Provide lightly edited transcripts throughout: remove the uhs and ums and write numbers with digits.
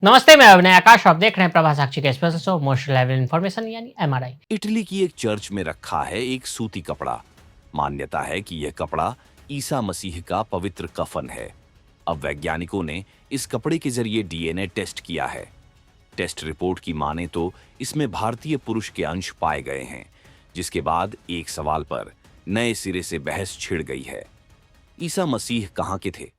नमस्ते, मैं अभिनय आकाश। आप देख रहे हैं प्रभा साक्षी का special show emotional level information यानी एमआरआई। इटली की एक चर्च में रखा है एक सूती कपड़ा। मान्यता है कि यह कपड़ा ईसा मसीह का पवित्र कफन है। अब वैज्ञानिकों ने इस कपड़े के जरिए डीएनए टेस्ट किया है। टेस्ट रिपोर्ट की माने तो इसमें भारतीय पुरुष के अंश पाए गए हैं, जिसके बाद एक सवाल पर नए सिरे से बहस छिड़ गई है। ईसा मसीह कहाँ के थे?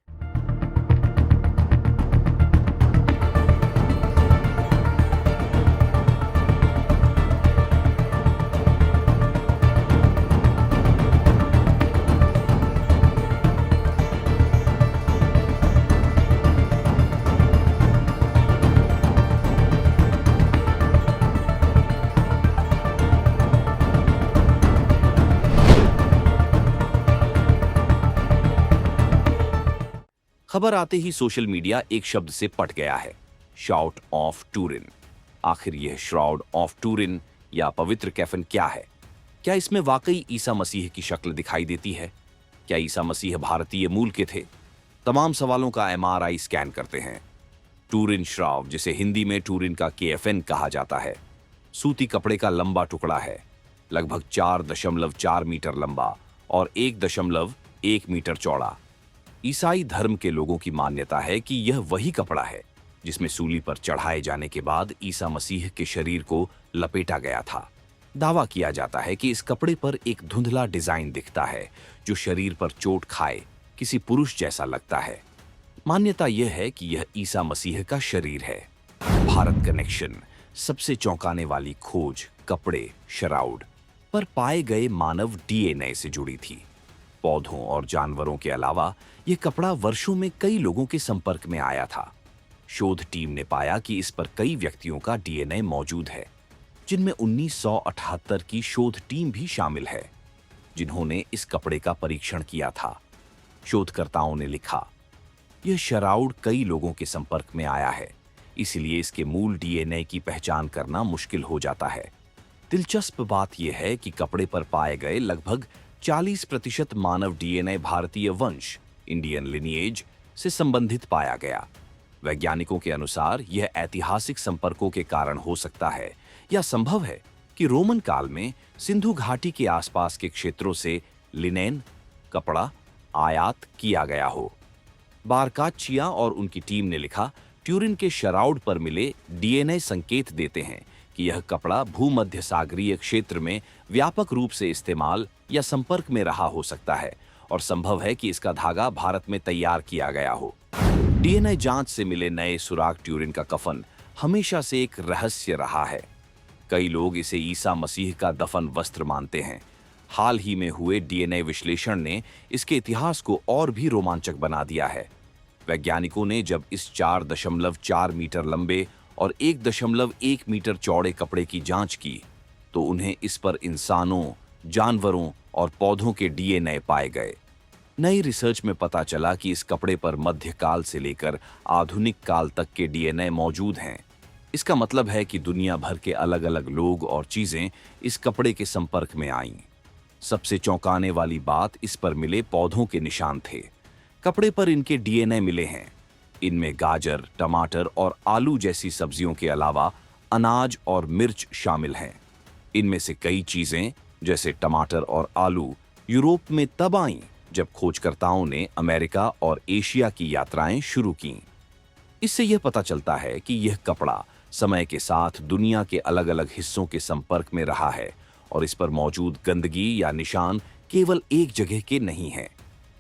खबर आते ही सोशल मीडिया एक शब्द से पट गया है, शाउट ऑफ टूरिन। आखिर यह श्राउड ऑफ टूरिन या पवित्र कैफन क्या है? क्या इसमें वाकई ईसा मसीह की शक्ल दिखाई देती है? क्या ईसा मसीह भारतीय मूल के थे? तमाम सवालों का एमआरआई स्कैन करते हैं। टूरिन श्राव, जिसे हिंदी में टूरिन का केएफएन कहा जाता है, सूती कपड़े का लंबा टुकड़ा है, लगभग 4.4 मीटर लंबा और 1.1 मीटर चौड़ा। ईसाई धर्म के लोगों की मान्यता है कि यह वही कपड़ा है जिसमें सूली पर चढ़ाए जाने के बाद ईसा मसीह के शरीर को लपेटा गया था। दावा किया जाता है कि इस कपड़े पर एक धुंधला डिजाइन दिखता है जो शरीर पर चोट खाए किसी पुरुष जैसा लगता है। मान्यता यह है कि यह ईसा मसीह का शरीर है। भारत कनेक्शन। सबसे चौंकाने वाली खोज कपड़े शराउड पर पाए गए मानव डीएनए से जुड़ी थी। पौधों और जानवरों के अलावा यह कपड़ा वर्षों में कई लोगों के संपर्क में आया था। शोध टीम ने पाया कि इस पर कई व्यक्तियों का डीएनए मौजूद है, जिनमें 1978 की शोध टीम भी शामिल है, जिन्होंने इस कपड़े का परीक्षण किया था। शोधकर्ताओं ने लिखा, यह शराउड कई लोगों के संपर्क में आया है, इसलिए इसके मूल डीएनए की पहचान करना मुश्किल हो जाता है। दिलचस्प बात यह है कि कपड़े पर पाए गए लगभग 40% मानव डीएनए भारतीय वंश इंडियन लिनिएज से संबंधित पाया गया। वैज्ञानिकों के अनुसार यह ऐतिहासिक संपर्कों के कारण हो सकता है या संभव है कि रोमन काल में सिंधु घाटी के आसपास के क्षेत्रों से लिनेन कपड़ा आयात किया गया हो। बारकाचिया और उनकी टीम ने लिखा, ट्यूरिन के शराउड पर मिले डीएनए संकेत देते हैं कि यह कपड़ा भूमध्य सागरीय क्षेत्र में व्यापक रूप से इस्तेमाल या संपर्क में रहा हो सकता है और संभव है कि इसका धागा भारत में तैयार किया गया हो। डीएनए जांच से मिले नए सुराग ट्यूरिन का कफन हमेशा से एक रहस्य रहा है। कई लोग इसे ईसा मसीह का दफन वस्त्र मानते हैं। हाल ही में हुए डीएनए विश्लेषण ने इसके इतिहास को और भी रोमांचक बना दिया है। वैज्ञानिकों ने जब इस 4.4 मीटर लंबे और 1.1 मीटर चौड़े कपड़े की जांच की तो उन्हें इस पर इंसानों, जानवरों और पौधों के डीएनए पाए गए। नई रिसर्च में पता चला कि इस कपड़े पर मध्यकाल से लेकर आधुनिक काल तक के डीएनए मौजूद हैं। इसका मतलब है कि दुनिया भर के अलग अलग लोग और चीजें इस कपड़े के संपर्क में आईं। सबसे चौंकाने वाली बात इस पर मिले पौधों के निशान थे। कपड़े पर इनके डीएनए मिले हैं। इनमें गाजर, टमाटर और आलू जैसी सब्जियों के अलावा अनाज और मिर्च शामिल हैं। इनमें से कई चीजें जैसे टमाटर और आलू यूरोप में तब आईं जब खोजकर्ताओं ने अमेरिका और एशिया की यात्राएं शुरू कीं। इससे यह पता चलता है कि यह कपड़ा समय के साथ दुनिया के अलग अलग हिस्सों के संपर्क में रहा है और इस पर मौजूद गंदगी या निशान केवल एक जगह के नहीं हैं।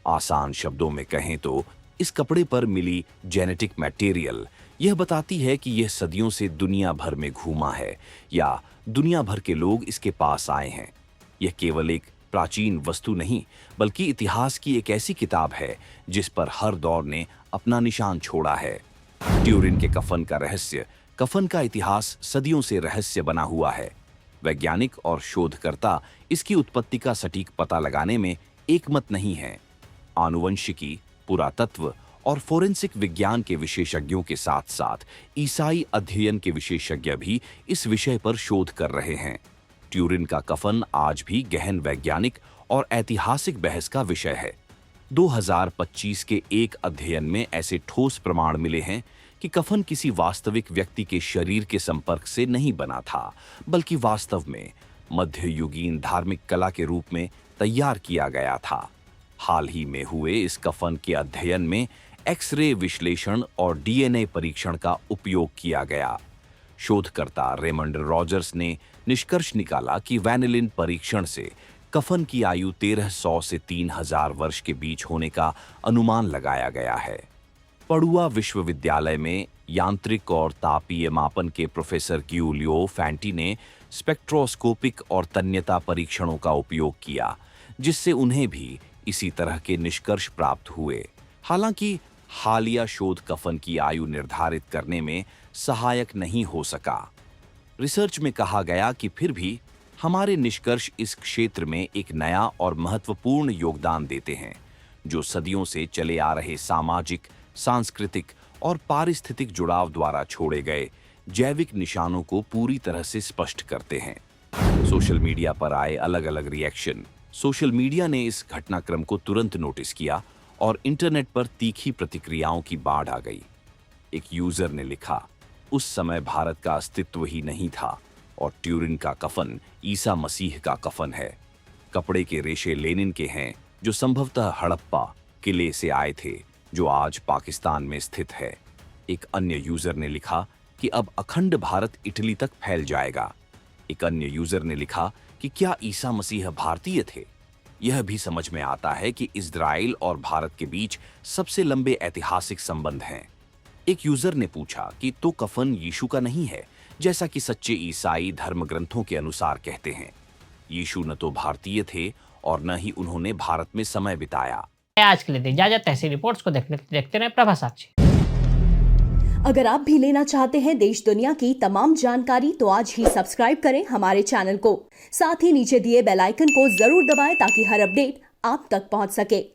आसान शब्दों में कहें तो इस कपड़े पर मिली जेनेटिक मटेरियल यह बताती है कि यह सदियों से दुनिया भर में घूमा है या दुनिया भर के लोग इसके पास आए हैं। यह केवल एक प्राचीन वस्तु नहीं, बल्कि इतिहास की एक ऐसी किताब है जिस पर हर दौर ने अपना निशान छोड़ा है। ट्यूरिन के कफन का रहस्य। कफन का इतिहास सदियों से रहस्य बना हुआ है। वैज्ञानिक और शोधकर्ता इसकी उत्पत्ति का सटीक पता लगाने में एकमत नहीं है। आनुवंशिकी, पुरातत्व और फोरेंसिक विज्ञान के विशेषज्ञों के साथ साथ ईसाई अध्ययन के विशेषज्ञ भी इस विषय पर शोध कर रहे हैं। ट्यूरिन का कफन आज भी गहन वैज्ञानिक और ऐतिहासिक बहस का विषय है। 2025 के एक अध्ययन में ऐसे ठोस प्रमाण मिले हैं कि कफन किसी वास्तविक व्यक्ति के शरीर के संपर्क से नहीं बना था, बल्कि वास्तव में मध्ययुगीन धार्मिक कला के रूप में तैयार किया गया था। हाल ही में हुए इस कफन के अध्ययन में एक्स-रे विश्लेषण और डीएनए परीक्षण का उपयोग किया गया। शोधकर्ता रेमंड रॉजर्स ने निष्कर्ष निकाला कि वैनिलिन परीक्षण से कफन की आयु 1300 से 3000 वर्ष के बीच होने का अनुमान लगाया गया है। पडुआ विश्वविद्यालय में यांत्रिक और तापीय मापन के प्रोफेसर गिउलियो फैंटी ने स्पेक्ट्रोस्कोपिक और तन्यता परीक्षणों का उपयोग किया, जिससे उन्हें भी इसी तरह के निष्कर्ष प्राप्त हुए। हालांकि हालिया शोध कफन की आयु निर्धारित करने में सहायक नहीं हो सका। रिसर्च में कहा गया कि फिर भी हमारे निष्कर्ष इस क्षेत्र में एक नया और महत्वपूर्ण योगदान देते हैं, जो सदियों से चले आ रहे सामाजिक, सांस्कृतिक और पारिस्थितिक जुड़ाव द्वारा छोड़े गए जैविक निशानों को पूरी तरह से स्पष्ट करते हैं। सोशल मीडिया पर आए अलग अलग रिएक्शन। सोशल मीडिया ने इस घटनाक्रम को तुरंत नोटिस किया और इंटरनेट पर तीखी प्रतिक्रियाओं की बाढ़ आ गई। एक यूजर ने लिखा, उस समय भारत का अस्तित्व ही नहीं था और ट्यूरिन का कफन ईसा मसीह का कफन है। कपड़े के रेशे लेनिन के हैं, जो संभवतः हड़प्पा किले से आए थे, जो आज पाकिस्तान में स्थित है। एक अन्य यूजर ने लिखा कि अब अखंड भारत इटली तक फैल जाएगा। एक अन्य यूजर ने लिखा कि क्या ईसा मसीह भारतीय थे? यह भी समझ में आता है कि इजराइल और भारत के बीच सबसे लंबे ऐतिहासिक संबंध हैं। एक यूजर ने पूछा कि तो कफन यीशु का नहीं है, जैसा कि सच्चे ईसाई धर्म ग्रंथों के अनुसार कहते हैं। यीशु न तो भारतीय थे और न ही उन्होंने भारत में समय बिताया। आज के लिए दी इजाजत। ऐसी रिपोर्ट्स को देखते रहे प्रभा साक्षी। अगर आप भी लेना चाहते हैं देश दुनिया की तमाम जानकारी, तो आज ही सब्सक्राइब करें हमारे चैनल को। साथ ही नीचे दिए बेल आइकन को जरूर दबाएं ताकि हर अपडेट आप तक पहुंच सके।